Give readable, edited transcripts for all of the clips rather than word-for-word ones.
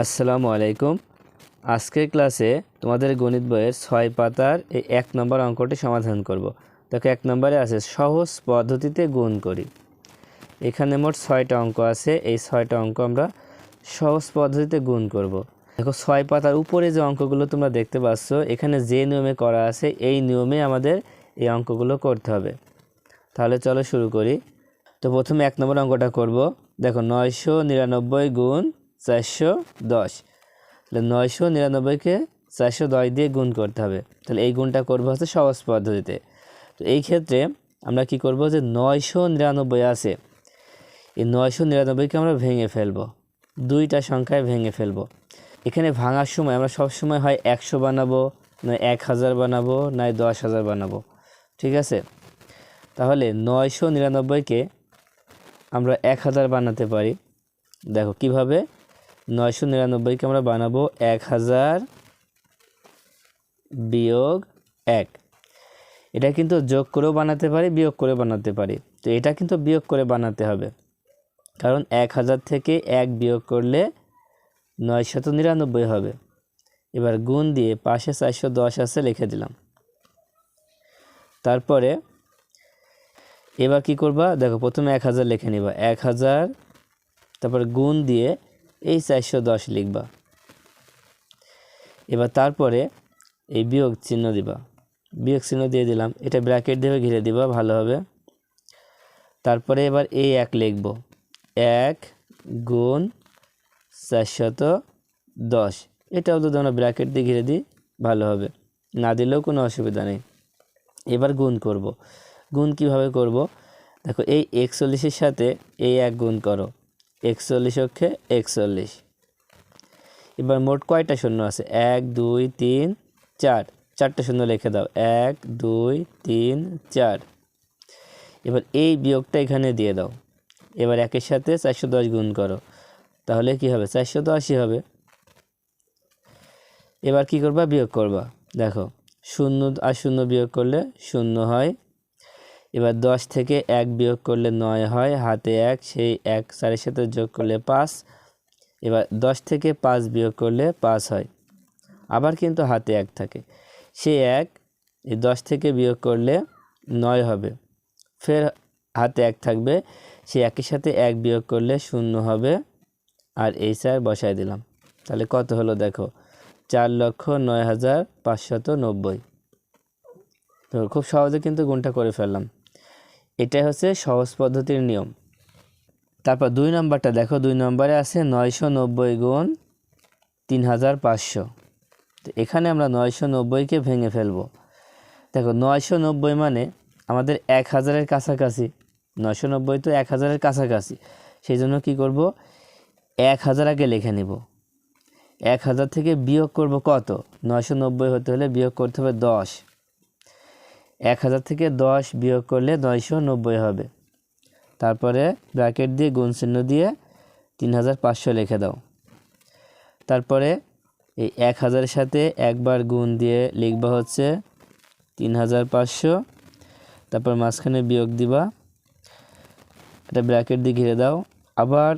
আসসালামু আলাইকুম। আজকের ক্লাসে তোমাদের গণিত বইয়ের 6 পাতার এই 1 নম্বর অঙ্কটি সমাধান করব। দেখো 1 নম্বরে আছে সহজ পদ্ধতিতে গুণ করি। এখানে মোট 6টা অঙ্ক আছে। এই 6টা অঙ্ক আমরা সহজ পদ্ধতিতে গুণ করব। দেখো 6 পাতার উপরে যে অঙ্কগুলো তোমরা দেখতে পাচ্ছ, এখানে যে নিয়মে করা আছে এই নিয়মে আমাদের এই অঙ্কগুলো করতে হবে। তাহলে চলো শুরু করি। তো প্রথমে 1 নম্বর অঙ্কটা করব। দেখো 999 গুণ 410, তাহলে 999কে 410 দিয়ে গুণ করতে হবে। তাহলে এই গুণটা করবো হচ্ছে সহজ পদ্ধতিতে। তো এই ক্ষেত্রে আমরা কি করব, যে 999 আছে, এই 999কে আমরা ভেঙে ফেলবো, দুইটা সংখ্যায় ভেঙে ফেলবো। এখানে ভাঙার সময় আমরা সবসময় হয় 100 বানাবো, নয় 1000 বানাবো, নয় 10,000 বানাবো। ঠিক আছে, তাহলে 999কে আমরা 1000 বানাতে পারি। দেখো কিভাবে, 999কে আমরা বানাবো 1000 বিয়োগ 1। এটা কিন্তু যোগ করেও বানাতে পারি, বিয়োগ করে বানাতে পারি। তো এটা কিন্তু বিয়োগ করে বানাতে হবে, কারণ 1000 থেকে 1 বিয়োগ করলে 999 হবে। এবার গুণ দিয়ে পাশে 410 আছে, লিখে দিলাম। তারপরে এবার কি করবা, দেখো প্রথমে 1000 লিখে নিবা, 1000, তারপর গুণ দিয়ে এই 410 লিখবা। এবার তারপরে এই বিয়োগ চিহ্ন দিবা, বিয়োগ চিহ্ন দিয়ে দিলাম, এটা ব্র্যাকেট দিয়ে ঘিরে দিবা ভালো হবে। তারপরে এবার এই 1 লিখব, 1 গুণ 410, এটাও যদি আমরা ব্র্যাকেট দিয়ে ঘিরে দিই ভালো হবে, না দিলেও কোনো অসুবিধা নেই। এবার গুণ করব। গুণ কিভাবে করব, দেখো এই 41-এর সাথে এই 1 গুণ করো, 41 অক্ষে 41। এবার মোট কয়টা শূন্য আছে, 1 2 3 4, 4টা শূন্য লিখে দাও, 1 2 3 4। এবার এই বিয়োগটা এখানে দিয়ে দাও। এবার 1-এর সাথে 410 গুণ করো, তাহলে কি হবে, 480 হবে। এবার কি করবা, বিয়োগ করবা। দেখো 0 আর 0 বিয়োগ করলে 0 হয়। এবার 10 থেকে 1 বিয়োগ করলে 9 হয়, হাতে 1, সেই 1 4-এর সাথে যোগ করলে 5। এবার 10 থেকে 5 বিয়োগ করলে 5 হয়, আবার কিন্তু হাতে 1 থাকে, সেই 1 এই 10 থেকে বিয়োগ করলে 9 হবে, ফের হাতে 1 থাকবে, সেই 1-এর সাথে 1 বিয়োগ করলে 0 হবে, আর এই 4 বসায় দিলাম। তাহলে কত হলো দেখো, 4,09,590। তো খুব সহজে কিন্তু গুণটা করে ফেললাম। এটাই হচ্ছে সহজ পদ্ধতির নিয়ম। তারপর 2 নম্বরটা দেখো, 2 নম্বরে আছে 990 গুণ 3500। তো এখানে আমরা 990কে ভেঙে ফেলবো। দেখো 990 মানে আমাদের 1000-এর কাছাকাছি, 990 তো 1000-এর কাছাকাছি, সেই জন্য কী করব, 1000 আগে লিখে নিব। 1000 থেকে বিয়োগ করব কত, 990 হতে হলে বিয়োগ করতে হবে 10। 1000 থেকে 10 বিয়োগ করলে 990 হবে। তারপরে ব্র্যাকেট দিয়ে গুণ চিহ্ন দিয়ে 3500 লিখে দাও। তারপরে এই 1000-এর সাথে একবার গুণ দিয়ে লিখবা হচ্ছে 3500, তারপর মাঝখানে বিয়োগ দিবা, এটা ব্র্যাকেট দিয়ে ঘিরে দাও, আবার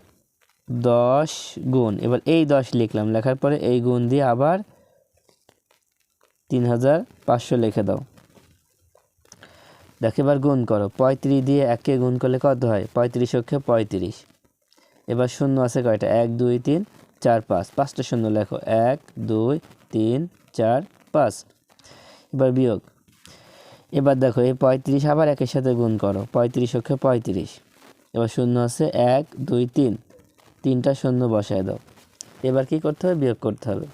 10 গুণ, এবার এই 10 লিখলাম, লেখার পরে এই গুণ দিয়ে আবার 3500 লিখে দাও। দেখো এবার গুণ করো, 35 দিয়ে 1কে গুণ করলে কত হয়, 35 অক্ষে 35। এবার শূন্য আছে কয়টা, 1 2 3 4 5, 5টা শূন্য লেখো, 1 2 3 4 5। এবার বিয়োগ। এবার দেখো এই 35 আবার 1-এর সাথে গুণ করো, 35 অক্ষে 35। এবার শূন্য আছে 1 2 3, 3টা শূন্য বসায় দাও। এবার কি করতে হবে, বিয়োগ করতে হবে।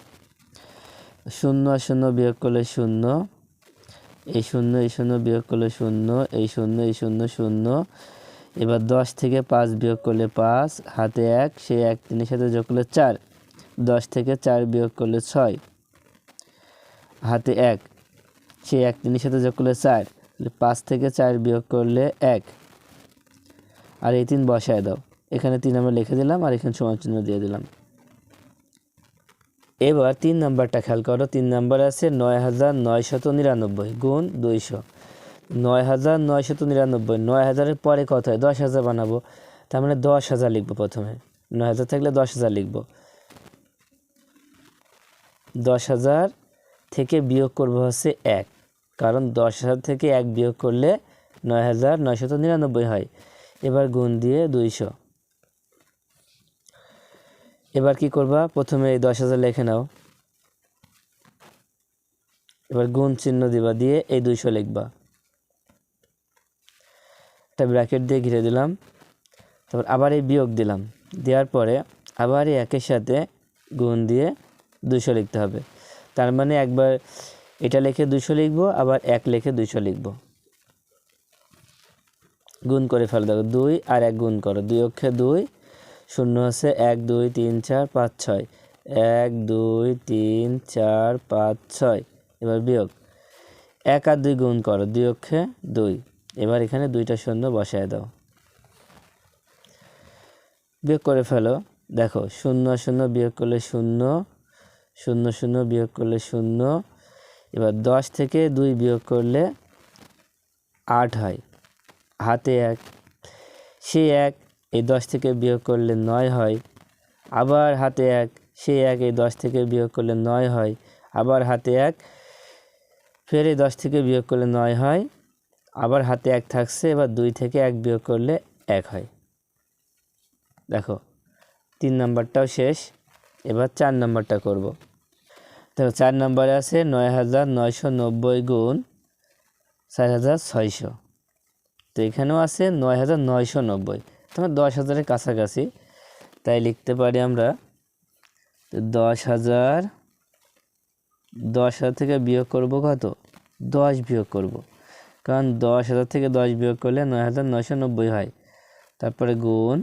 0 আর 0 বিয়োগ করলে 0, এই 0 এই 0 বিয়োগ করলে 0, এই 0 এই 0 0। এবার 10 থেকে 5 বিয়োগ করলে 5, হাতে 1, সেই 1 3-এর সাথে যোগ করলে 4। 10 থেকে 4 বিয়োগ করলে 6, হাতে 1, সেই 1 3-এর সাথে যোগ করলে 4। 5 থেকে 4 বিয়োগ করলে 1, আর এই 3 বসায় দাও। এখানে 3 আমরা লিখে দিলাম, আর এখানে সমান চিহ্ন দিয়ে দিলাম। এবার 3 নাম্বারটা খেয়াল করো। 3 নাম্বারে আছে 9999 গুণ 200। 9999, 9000-এর পরে কত হয়, 10,000 বানাবো, তার মানে 10,000 লিখবো। প্রথমে 9000 থাকলে 10,000 লিখবো। 10,000 থেকে বিয়োগ করব হচ্ছে 1, কারণ 10,000 থেকে 1 বিয়োগ করলে 9,999 হয়। এবার গুণ দিয়ে 200। এবার কি করবা, প্রথমে এই 10,000 লিখে নাও, এবার গুণ চিহ্ন দিবা, দিয়ে এই 200 লিখবা, একটা ব্র্যাকেট দিয়ে ঘিরে দিলাম। তারপর আবার এই বিয়োগ দিলাম, দেওয়ার পরে আবার এই একের সাথে গুণ দিয়ে 200 লিখতে হবে। তার মানে একবার এটা লিখে 200 লিখবো, আবার 1 লিখে 200 লিখবো। গুণ করে ফেলো, দেখো 2 আর 1 গুণ করো, 2 অক্ষে 2, শূন্য আছে 1 2 3 4 5 6, 1 2 3 4 5 6। এবার বিয়োগ, 1 আর 2 গুণ করো, 2 অক্ষে 2। এবার এখানে 2টা শূন্য বসায় দাও, বিয়োগ করে ফেলো। দেখো 0 0 বিয়োগ করলে 0, 0 0 বিয়োগ করলে 0। এবার 10 থেকে 2 বিয়োগ করলে 8 হয়, হাতে 1, সেই 1 এই 10 থেকে বিয়োগ করলে 9 হয়, আবার হাতে 1, সেই 1 এই 10 থেকে বিয়োগ করলে 9 হয়, আবার হাতে 1, ফের এই 10 থেকে বিয়োগ করলে 9 হয়, আবার হাতে 1 থাকছে, এবার 2 থেকে 1 বিয়োগ করলে 1 হয়। দেখো 3 নাম্বারটাও শেষ। এবার 4 নাম্বারটা করব। দেখো 4 নাম্বারে আছে 9,990 গুণ 4,600। তো এখানেও আছে 9,990, তোমার 10,000-এর কাছাকাছি, তাই লিখতে পারি আমরা 10,000। 10,000 থেকে বিয়োগ করব কত, 10 বিয়োগ করব, কারণ 10,000 থেকে 10 বিয়োগ করলে 9,990 হয়। তারপরে গুণ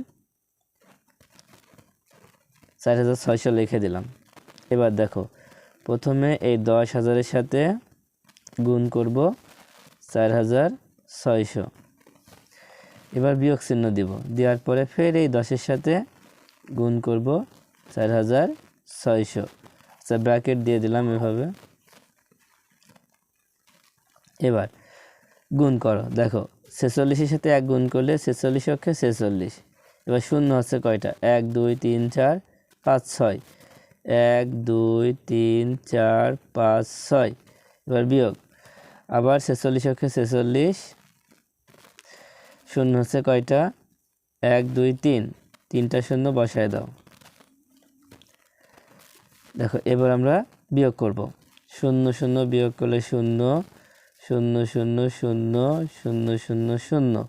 4,600 লিখে দিলাম। এবার দেখো প্রথমে এই 10,000-এর সাথে গুণ করব 4,600, এবার বিয়োগ চিহ্ন দিব, দেওয়ার পরে ফের এই 10-এর সাথে গুণ করব 4,600। আচ্ছা ব্র্যাকেট দিয়ে দিলাম এভাবে। এবার গুণ করো, দেখো 46-এর সাথে 1 গুণ করলে 46 অক্ষে 46। এবার শূন্য হচ্ছে কয়টা, 1 2 3 4 5 6, 1 2 3 4 5 6। এবার বিয়োগ, আবার 46 অক্ষে 46, শূন্য হচ্ছে কয়টা, 1 2 3, 3টা শূন্য বসায় দাও। দেখো এবার আমরা বিয়োগ করব, 0 0 বিয়োগ করলে 0 0 0 0 0 0 0।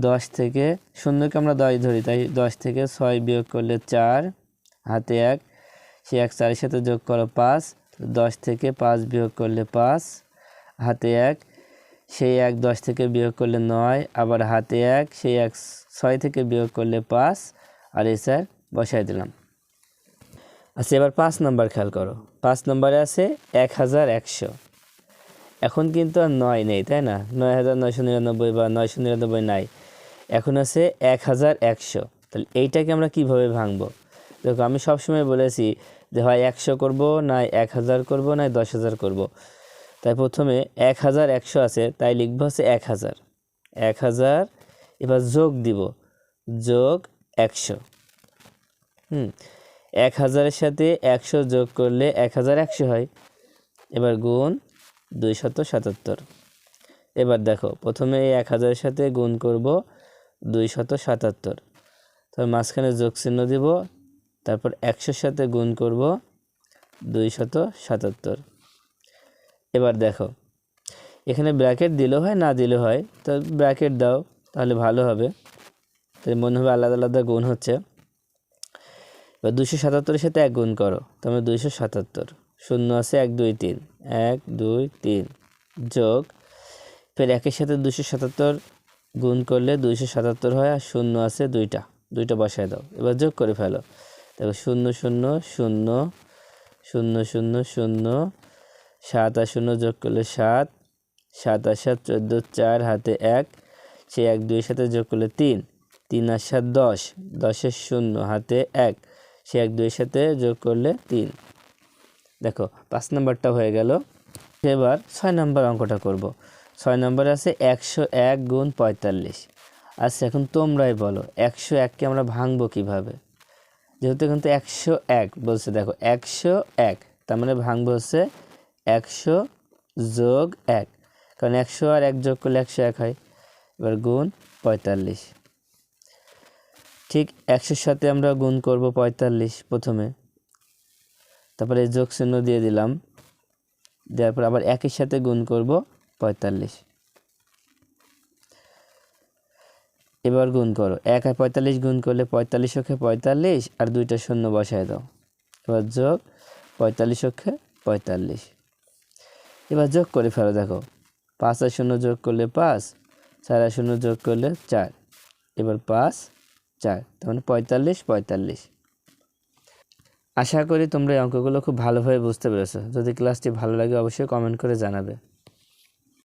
10 থেকে শূন্যকে আমরা 10 ধরি, তাই 10 থেকে 6 বিয়োগ করলে 4, হাতে 1, সে 1 4-এর সাথে যোগ করো 5, 10 থেকে 5 বিয়োগ করলে 5, হাতে 1, সেই 1 10 থেকে বিয়োগ করলে 9, আবার হাতে 1, সেই 1 6 থেকে বিয়োগ করলে 5, আর এই 4 বসাই দিলাম। আচ্ছা এবার 5 নাম্বার খেয়াল করো, 5 নাম্বারে আছে 1,100। এখন কিন্তু আর 9 নেই, তাই না, 9,999 বা 999 নাই, এখন আছে 1,100। তাহলে এইটাকে আমরা কিভাবে ভাঙবো? দেখো আমি সবসময় বলেছি যে হয় 100 করব, না 1,000 করব, না 10,000 করব। তাই প্রথমে 1,100 আছে, তাই লিখবো হচ্ছে 1,000। 1,000 এবার যোগ দিব, যোগ 100। 1,000-এর সাথে 100 যোগ করলে 1,100 হয়। এবার গুণ 277। এবার দেখো প্রথমে এই 1,000-এর সাথে গুণ করব 277, তারপর মাঝখানে যোগ চিহ্ন দিব, তারপর 100-এর সাথে গুণ করব 277। এবার দেখো এখানে ব্র্যাকেট দিলেও হয়, না দিলেও হয়, তো ব্র্যাকেট দাও তাহলে ভালো হবে, তাই মনে হবে আলাদা আলাদা গুণ হচ্ছে। এবার 277-এর সাথে 1 গুণ করো, তাহলে 277, শূন্য আছে 1 2 3, 1 2 3, যোগ, ফের 1-এর সাথে 277 গুণ করলে 277 হয়, আর শূন্য আছে 2টা বসায় দাও। এবার যোগ করে ফেলো, দেখো 0 0 0 0 0 0, 7 আর 0 যোগ করলে 7, 7 আর 7 14, 4 হাতে 1, সেই 1 2-এর সাথে যোগ করলে 3, 3 আর 7 10, 10-এর 0 হাতে 1, সে 1 2-এর সাথে যোগ করলে 3। দেখো 5 নাম্বারটা হয়ে গেল। এবার 6 নাম্বার অঙ্কটা করব। 6 নাম্বারে আছে 101 গুণ 45। আচ্ছা এখন তোমরাই বলো 101-কে আমরা ভাঙবো কিভাবে, যেহেতু কিন্তু 101 বলছে, দেখো 101 তার মানে ভাঙবো হচ্ছে 100 যোগ 1, কারণ 100 আর 1 যোগ করলে 101 হয়। এবার গুণ 45। ঠিক 100-র সাথে আমরা গুণ করব 45 প্রথমে, তারপরে যোগ চিহ্ন দিয়ে দিলাম, দেওয়ার পর আবার 1-এর সাথে গুণ করব 45। এবার গুণ করো, 1 আর 45 গুণ করলে 45 অক্ষে 45 আর 2টা শূন্য বসায় দাও। এবার যোগ 45 অক্ষে 45। এবার যোগ করে ফেলো, দেখো 5 আর 0 যোগ করলে 5, 4 আর 0 যোগ করলে 4, এবার 5 4, তার মানে 45 45। আশা করি তোমরা এই অঙ্কগুলো খুব ভালোভাবে বুঝতে পেরেছো। যদি ক্লাসটি ভালো লাগে অবশ্যই কমেন্ট করে জানাবে।